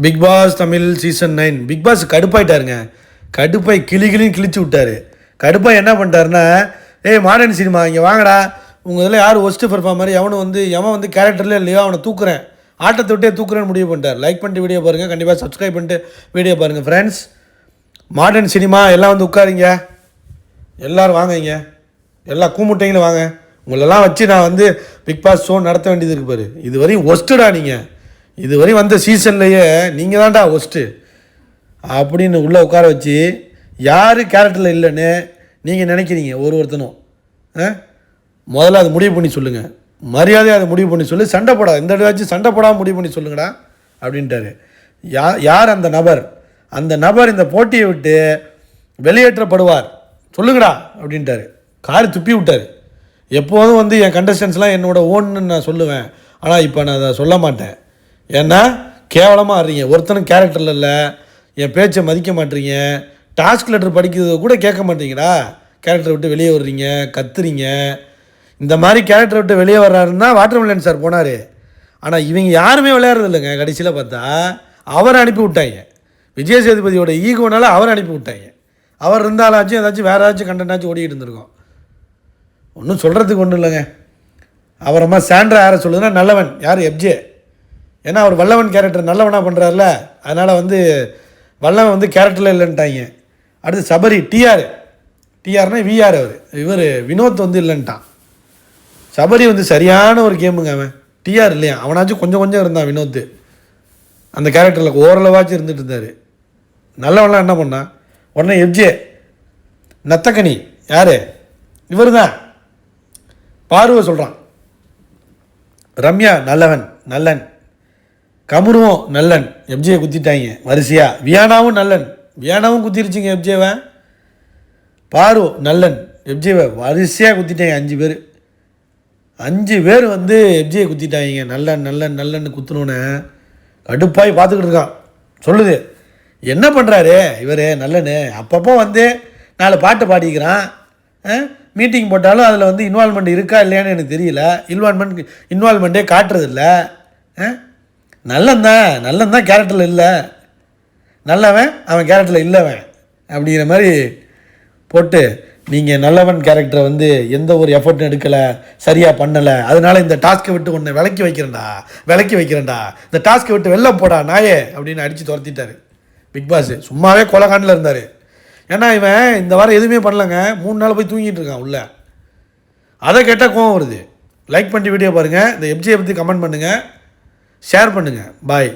Big Boss Tamil season 9 Bigg Boss கடுப்பாயிட்டாருங்க. கடுப்பாய் கிளின்னு கிழிச்சு விட்டாரு. கடுப்பாய் என்ன பண்ணிட்டாருன்னா, ஏய் மாடர்ன் சினிமா இங்கே வாங்கடா, உங்கள் இதில் யார் ஒஸ்ட்டு பெர்ஃபார்மர் எவன் வந்து கேரக்டர்லேயே இல்லையோ அவனை தூக்குறேன், ஆட்டத்தை விட்டே தூக்குறேன்னு முடிவு பண்ணிட்டார். லைக் பண்ணிட்டு வீடியோ பாருங்கள், கண்டிப்பாக சப்ஸ்கிரைப் பண்ணிட்டு வீடியோ பாருங்கள் ஃப்ரெண்ட்ஸ். மாடர்ன் சினிமா எல்லாம் வந்து உட்காருங்க, எல்லோரும் வாங்க, எல்லா கூமுட்டைங்களும் வாங்க. உங்களெல்லாம் வச்சு நான் வந்து பிக் பாஸ் ஷோ நடத்த வேண்டியது இருக்கு பாரு. இது வரையும் ஒஸ்ட்டுடா நீங்கள், இதுவரை வந்த சீசன்லேயே நீங்கள் தான்டா ஒஸ்ட்டு அப்படின்னு உள்ளே உட்கார வச்சு யார் கேரக்டரில் இல்லைன்னு நீங்கள் நினைக்கிறீங்க ஒருத்தனும். முதல்ல அதை முடிவு பண்ணி சொல்லுங்கள், மரியாதையாக அதை முடிவு பண்ணி சொல்லு. சண்டை போடாது, இந்த இடத்துல சண்டை போடாமல் முடிவு பண்ணி சொல்லுங்கடா அப்படின்ட்டாரு. யார் அந்த நபர்? அந்த நபர் இந்த போட்டியை விட்டு வெளியேற்றப்படுவார் சொல்லுங்கடா அப்படின்ட்டாரு. காரி துப்பி விட்டார். எப்போதும் வந்து என் கண்டஸ்டன்ஸ்லாம் என்னோட ஓன்னு நான் சொல்லுவேன், ஆனால் இப்போ நான் அதை சொல்ல மாட்டேன். ஏன்னா கேவலமாக ஆடுறீங்க, ஒருத்தனும் கேரக்டரில் இல்லை, என் பேச்சை மதிக்க மாட்டீங்க, டாஸ்க் லெட்டர் படிக்கிறது கூட கேட்க மாட்டீங்கடா, கேரக்டரை விட்டு வெளியே வர்றீங்க, கத்துறீங்க. இந்த மாதிரி கேரக்டரை விட்டு வெளியே வர்றாருன்னா வாட்டர்மெலன் சார் போனார். ஆனால் இவங்க யாருமே விளையாடுறது இல்லைங்க. கடைசியில் பார்த்தா அவரை அனுப்பி விட்டாங்க. விஜய் சேதுபதியோட ஈகோனால அவரை அனுப்பி விட்டாங்க. அவர் இருந்தாலாச்சும் ஏதாச்சும் வேறு ஏதாச்சும் கண்டென்ட்டாச்சும் ஓடிக்கிட்டு இருந்திருக்கோம். ஒன்றும் சொல்கிறதுக்கு ஒன்றும் இல்லைங்க. அவரம்மா சாண்ட்ரா யாரை சொல்லுதுன்னா நல்லவன், யார் எஃப்ஜே. ஏன்னா அவர் வல்லவன் கேரக்டர் நல்லவனாக பண்ணுறாருல, அதனால் வந்து வல்லவன் வந்து கேரக்டரில் இல்லைன்ட்டாங்க. அடுத்து சபரி டிஆர்னா விஆர், இவர் வினோத் வந்து இல்லைன்ட்டான். சபரி வந்து சரியான ஒரு கேமுங்க. அவன் டிஆர் இல்லையா, அவனாச்சும் கொஞ்சம் இருந்தான் வினோத். அந்த கேரக்டரில் ஓரளவாச்சும் இருந்துட்டு இருந்தார். நல்லவன்லாம் என்ன பண்ணான்? உடனே எஃப்ஜே நத்தக்கனி யார்? இவர் தான் பார்வை சொல்கிறான். ரம்யா நல்லன், கமுருவும் நல்லன், எஃப்ஜே குத்திட்டாங்க வரிசையா. வியானாவும் குத்திருச்சிங்க எஃப்ஜேவை. பாரு நல்லன், எஃப்ஜேவை வரிசையாக குத்திட்டாங்க. 5 பேர் வந்து எஃப்ஜே குத்திட்டாங்க. நல்லன்னு குத்துனோன்னு கடுப்பாய் பார்த்துக்கிட்டு இருக்கான். சொல்லுது என்ன பண்ணுறாரு இவர் நல்லன்னு, அப்பப்போ வந்து 4 பாட்டு பாடிக்கிறான். மீட்டிங் போட்டாலும் அதில் வந்து இன்வால்மெண்ட் இருக்கா இல்லையான்னு எனக்கு தெரியல. இன்வால்மெண்ட்டே காட்டுறதில்ல. நல்லன் தான் கேரக்டரில் இல்லை, நல்லவன் அவன் கேரக்டரில் இல்லைவன் அப்படிங்கிற மாதிரி போட்டு, நீங்கள் நல்லவன் கேரக்டரை வந்து எந்த ஒரு எஃபர்ட்டும் எடுக்கலை, சரியாக பண்ணலை, அதனால் இந்த டாஸ்க்கை விட்டு உன்னை விலக்கி வைக்கிறேன்டா, இந்த டாஸ்க்கை விட்டு வெளில போடா நாயே அப்படின்னு அடித்து துரத்திட்டார் பிக் பாஸ். சும்மாவே கொலகாண்டில் இருந்தார். ஏன்னா இவன் இந்த வாரம் எதுவுமே பண்ணலங்க, 3 நாள் போய் தூங்கிட்டு இருக்கான் உள்ள. அதை கேட்டால் கோவம் வருது. லைக் பண்ணிட்டு வீடியோ பாருங்கள், இந்த எஃப்ஜியை பற்றி கமெண்ட் பண்ணுங்கள், ஷேர் பண்ணுங்கள். பாய்.